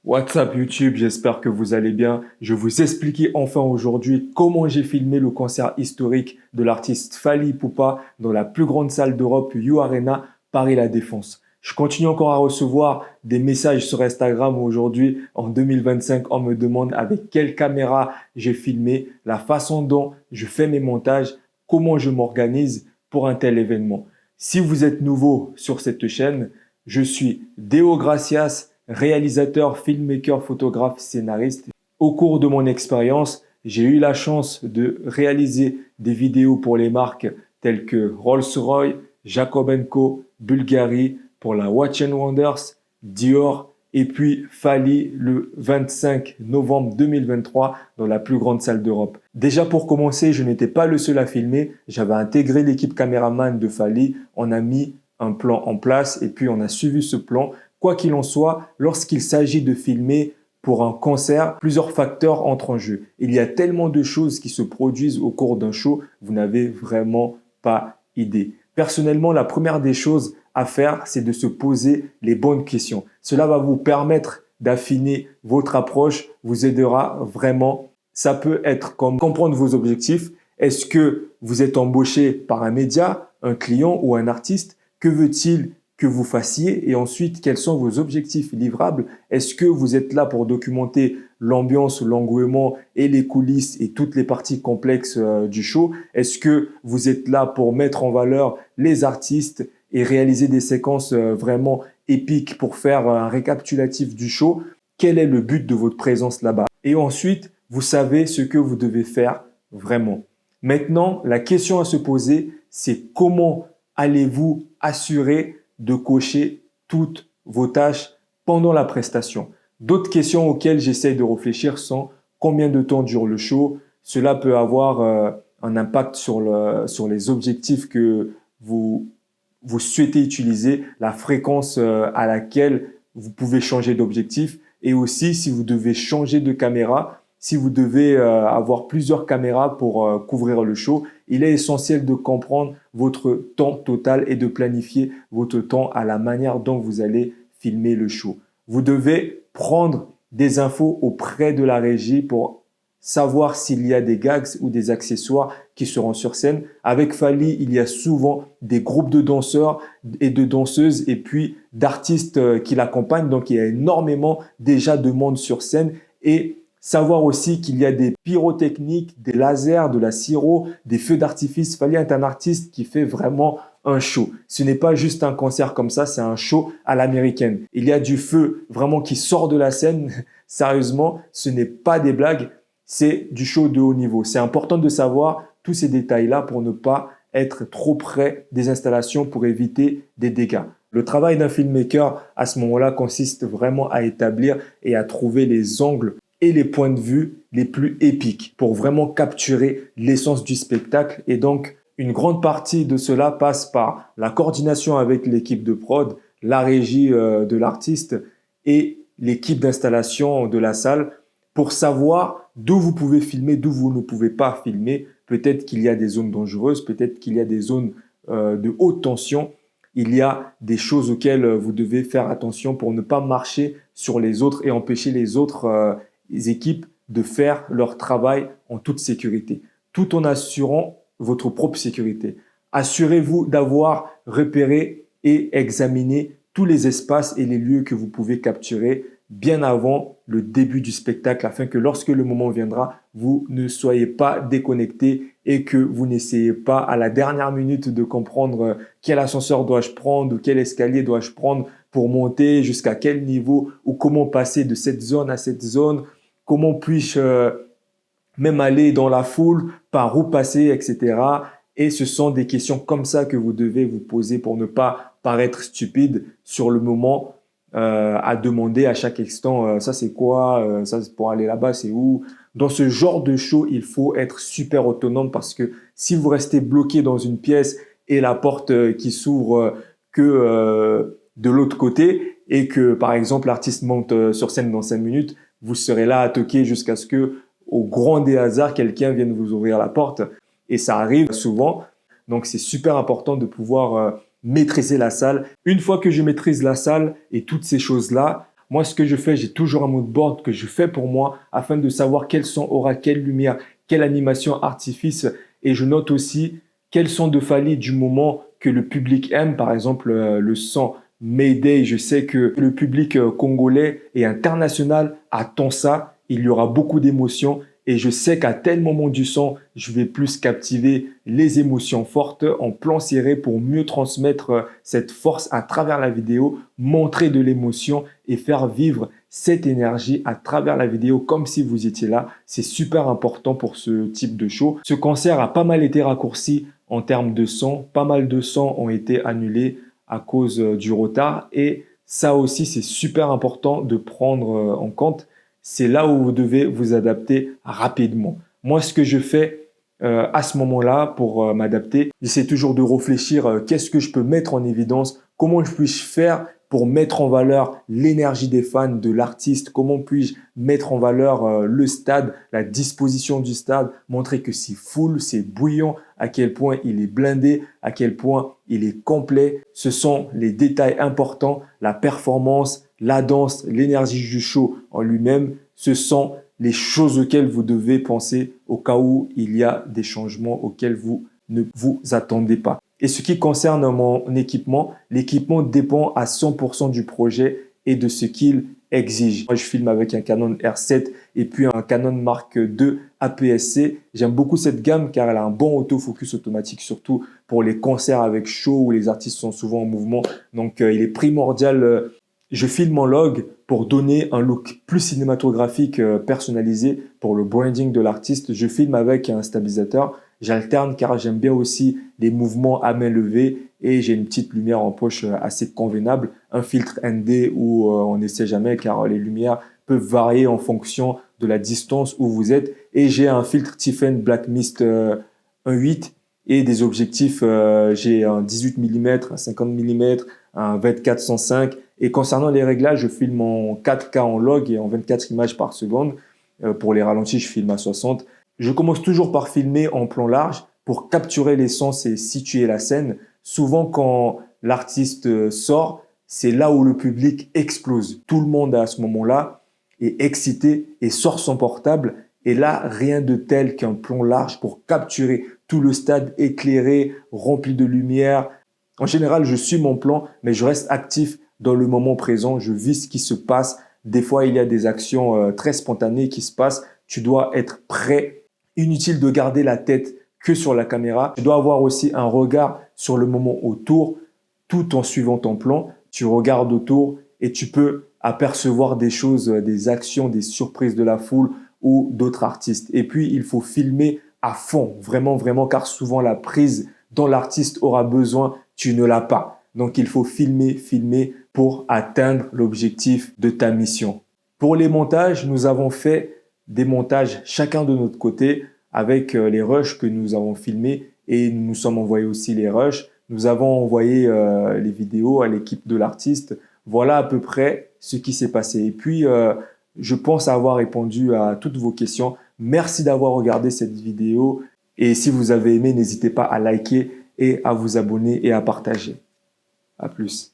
What's up YouTube, j'espère que vous allez bien. Je vais vous expliquer enfin aujourd'hui comment j'ai filmé le concert historique de l'artiste Fally Ipupa dans la plus grande salle d'Europe, U Arena, Paris La Défense. Je continue encore à recevoir des messages sur Instagram aujourd'hui, en 2025, on me demande avec quelle caméra j'ai filmé, la façon dont je fais mes montages, comment je m'organise pour un tel événement. Si vous êtes nouveau sur cette chaîne, je suis Deo Gracias, réalisateur, filmmaker, photographe, scénariste. Au cours de mon expérience, j'ai eu la chance de réaliser des vidéos pour les marques telles que Rolls-Royce, Jacob & Co, Bulgari, pour la Watch Wonders, Dior et puis Fally le 25 novembre 2023 dans la plus grande salle d'Europe. Déjà pour commencer, je n'étais pas le seul à filmer. J'avais intégré l'équipe caméraman de Fally. On a mis un plan en place et puis on a suivi ce plan. Quoi qu'il en soit, lorsqu'il s'agit de filmer pour un concert, plusieurs facteurs entrent en jeu. Il y a tellement de choses qui se produisent au cours d'un show, vous n'avez vraiment pas idée. Personnellement, la première des choses à faire, c'est de se poser les bonnes questions. Cela va vous permettre d'affiner votre approche, vous aidera vraiment. Ça peut être comme comprendre vos objectifs. Est-ce que vous êtes embauché par un média, un client ou un artiste? Que veut-il que vous fassiez? Et ensuite, quels sont vos objectifs livrables? Est-ce que vous êtes là pour documenter l'ambiance, l'engouement et les coulisses et toutes les parties complexes du show? Est-ce que vous êtes là pour mettre en valeur les artistes et réaliser des séquences vraiment épiques pour faire un récapitulatif du show? Quel est le but de votre présence là-bas? Et ensuite, vous savez ce que vous devez faire vraiment. Maintenant, la question à se poser, c'est comment allez-vous assurer de cocher toutes vos tâches pendant la prestation? D'autres questions auxquelles j'essaie de réfléchir sont combien de temps dure le show? Cela peut avoir un impact sur les objectifs que vous souhaitez utiliser, la fréquence à laquelle vous pouvez changer d'objectif et aussi si vous devez changer de caméra, si vous devez avoir plusieurs caméras pour couvrir le show. Il est essentiel de comprendre votre temps total et de planifier votre temps à la manière dont vous allez filmer le show. Vous devez prendre des infos auprès de la régie pour savoir s'il y a des gags ou des accessoires qui seront sur scène. Avec Fally, il y a souvent des groupes de danseurs et de danseuses et puis d'artistes qui l'accompagnent. Donc, il y a énormément déjà de monde sur scène et savoir aussi qu'il y a des pyrotechniques, des lasers, de la sirop, des feux d'artifice. Fally est un artiste qui fait vraiment un show. Ce n'est pas juste un concert comme ça, c'est un show à l'américaine. Il y a du feu vraiment qui sort de la scène. Sérieusement, ce n'est pas des blagues, c'est du show de haut niveau. C'est important de savoir tous ces détails-là pour ne pas être trop près des installations pour éviter des dégâts. Le travail d'un filmmaker à ce moment-là consiste vraiment à établir et à trouver les angles et les points de vue les plus épiques pour vraiment capturer l'essence du spectacle. Et donc, une grande partie de cela passe par la coordination avec l'équipe de prod, la régie de l'artiste et l'équipe d'installation de la salle pour savoir d'où vous pouvez filmer, d'où vous ne pouvez pas filmer. Peut-être qu'il y a des zones dangereuses, peut-être qu'il y a des zones de haute tension. Il y a des choses auxquelles vous devez faire attention pour ne pas marcher sur les autres et empêcher les autres équipes de faire leur travail en toute sécurité, tout en assurant votre propre sécurité. Assurez-vous d'avoir repéré et examiné tous les espaces et les lieux que vous pouvez capturer bien avant le début du spectacle afin que lorsque le moment viendra, vous ne soyez pas déconnecté et que vous n'essayez pas à la dernière minute de comprendre quel ascenseur dois-je prendre ou quel escalier dois-je prendre pour monter jusqu'à quel niveau ou comment passer de cette zone à cette zone, comment puis-je même aller dans la foule, par où passer, etc. Et ce sont des questions comme ça que vous devez vous poser pour ne pas paraître stupide sur le moment à demander à chaque instant ça c'est quoi, ça c'est pour aller là-bas, c'est où? Dans ce genre de show, il faut être super autonome parce que si vous restez bloqué dans une pièce et la porte qui s'ouvre que de l'autre côté et que par exemple l'artiste monte sur scène dans 5 minutes, vous serez là à toquer jusqu'à ce que au grand des hasards, quelqu'un vienne vous ouvrir la porte et ça arrive souvent. Donc, c'est super important de pouvoir maîtriser la salle. Une fois que je maîtrise la salle et toutes ces choses-là, Moi, ce que je fais, j'ai toujours un mood board que je fais pour moi afin de savoir quel son aura quelle lumière, quelle animation artifice. Et je note aussi quels sont de Fally du moment que le public aime. Par exemple, le son Mayday, je sais que le public congolais et international attend ça. Il y aura beaucoup d'émotions et je sais qu'à tel moment du son, je vais plus captiver les émotions fortes en plan serré pour mieux transmettre cette force à travers la vidéo, montrer de l'émotion et faire vivre cette énergie à travers la vidéo comme si vous étiez là. C'est super important pour ce type de show. Ce concert a pas mal été raccourci en termes de son. Pas mal de sons ont été annulés à cause du retard et ça aussi, c'est super important de prendre en compte. C'est là où vous devez vous adapter rapidement. Moi, ce que je fais à ce moment-là pour m'adapter, j'essaie toujours de réfléchir qu'est-ce que je peux mettre en évidence, comment je puis faire pour mettre en valeur l'énergie des fans de l'artiste, comment puis-je mettre en valeur le stade, la disposition du stade, montrer que c'est full, c'est bouillant, à quel point il est blindé, à quel point il est complet. Ce sont les détails importants, la performance, la danse, l'énergie du show en lui-même. Ce sont les choses auxquelles vous devez penser au cas où il y a des changements auxquels vous ne vous attendez pas. Et ce qui concerne mon équipement, l'équipement dépend à 100% du projet et de ce qu'il exige. Moi, je filme avec un Canon R7 et puis un Canon Mark II APS-C. J'aime beaucoup cette gamme car elle a un bon autofocus automatique, surtout pour les concerts avec show où les artistes sont souvent en mouvement. Donc, il est primordial. Je filme en log pour donner un look plus cinématographique personnalisé pour le branding de l'artiste. Je filme avec un stabilisateur. J'alterne car j'aime bien aussi les mouvements à main levée et j'ai une petite lumière en poche assez convenable. Un filtre ND où on ne sait jamais car les lumières peuvent varier en fonction de la distance où vous êtes. Et j'ai un filtre Tiffen Black Mist 1.8 et des objectifs. J'ai un 18 mm, un 50 mm, un 24-105. Et concernant les réglages, je filme en 4K en log et en 24 images par seconde. Pour les ralentis, je filme à 60. Je commence toujours par filmer en plan large pour capturer l'essence et situer la scène. Souvent, quand l'artiste sort, c'est là où le public explose. Tout le monde à ce moment-là est excité et sort son portable. Et là, rien de tel qu'un plan large pour capturer tout le stade éclairé, rempli de lumière. En général, je suis mon plan, mais je reste actif dans le moment présent. Je vis ce qui se passe. Des fois, il y a des actions très spontanées qui se passent. Tu dois être prêt. Inutile de garder la tête que sur la caméra. Tu dois avoir aussi un regard sur le moment autour, tout en suivant ton plan. Tu regardes autour et tu peux apercevoir des choses, des actions, des surprises de la foule ou d'autres artistes. Et puis, il faut filmer à fond, vraiment, vraiment, car souvent la prise dont l'artiste aura besoin, tu ne l'as pas. Donc, il faut filmer, filmer pour atteindre l'objectif de ta mission. Pour les montages, nous avons fait des montages chacun de notre côté avec les rushs que nous avons filmés et nous nous sommes envoyés aussi les rushs. Nous avons envoyé les vidéos à l'équipe de l'artiste. Voilà à peu près ce qui s'est passé. Et puis, je pense avoir répondu à toutes vos questions. Merci d'avoir regardé cette vidéo. Et si vous avez aimé, n'hésitez pas à liker et à vous abonner et à partager. À plus.